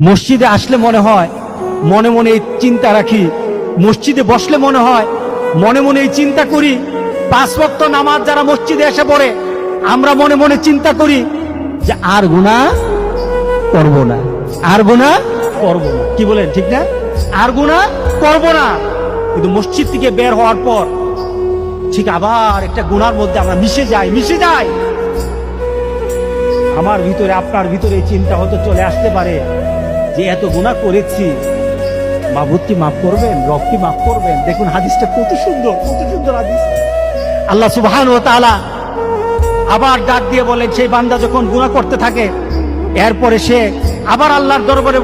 মসজিদে আসলে মনে হয় মনে মনে এই চিন্তা রাখি, মসজিদে বসলে মনে হয় মনে মনে এই চিন্তা করি, 5 ওয়াক্ত নামাজ যারা মসজিদে এসে পড়ে আমরা মনে মনে চিন্তা করি যে আর গুনাহ করব না, আর গুনাহ করব না। কি বলেন ঠিক না? আর গুনাহ করব না। কিন্তু মসজিদ থেকে বের হওয়ার পর ঠিক আবার একটা গুনার মধ্যে আমরা মিশে যাই। আমার ভিতরে আপনার ভিতরে এই চিন্তা হয়তো চলে আসতে পারে যে এত গুনাহ করেছি, মাবুদ কি মাফ করবেন, রব কি মাফ করবেন? দেখুন হাদিসটা কত সুন্দর হাদিস। আল্লাহ সুবহানাহু ওয়া তাআলা আবার ডাক দিয়ে বলেন, সেই বান্দা যখন গুনাহ করতে থাকে এরপরে সে আবার আল্লাহর দরবারে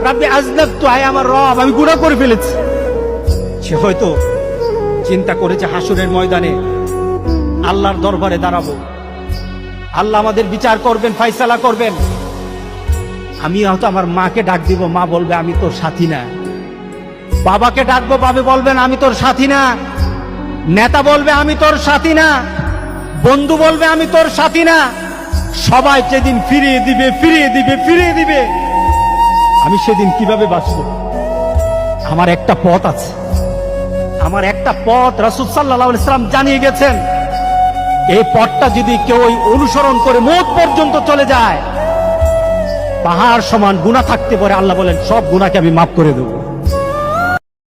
রাব্বি আযনাবতু, আয় আমার রব আমি গুনাহ করে ফেলেছি। সে হয়তো চিন্তা করেছে হাসরের ময়দানে আল্লাহর দরবারে দাঁড়াবো, আল্লাহ আমাদের বিচার করবেন, ফয়সালা করবেন। আমি হয়তো আমার মাকে ডাক দিব, মা বলবে আমি তোর সাথী না। বাবাকে ডাকবো, বাবা বলবেন আমি তোর সাথী না। নেতা বলবে আমি তোর সাথী না। বন্ধু বলবে আমি তোর সাথী না। সবাই যেদিন ফিরিয়ে দিবে, আমি সেদিন কিভাবে বাঁচব? আমার একটা পথ আছে, আমার একটা পথ রাসূল সাল্লাল্লাহু আলাইহি ওয়াসাল্লাম জানিয়ে গেছেন। এই পথটা যদি কেউ অনুসরণ করে মওত পর্যন্ত চলে যায়, পাহাড় সমান গুনাহ থাকতে পারে, আল্লাহ বলেন সব গুনাহকে আমি মাফ করে দেব।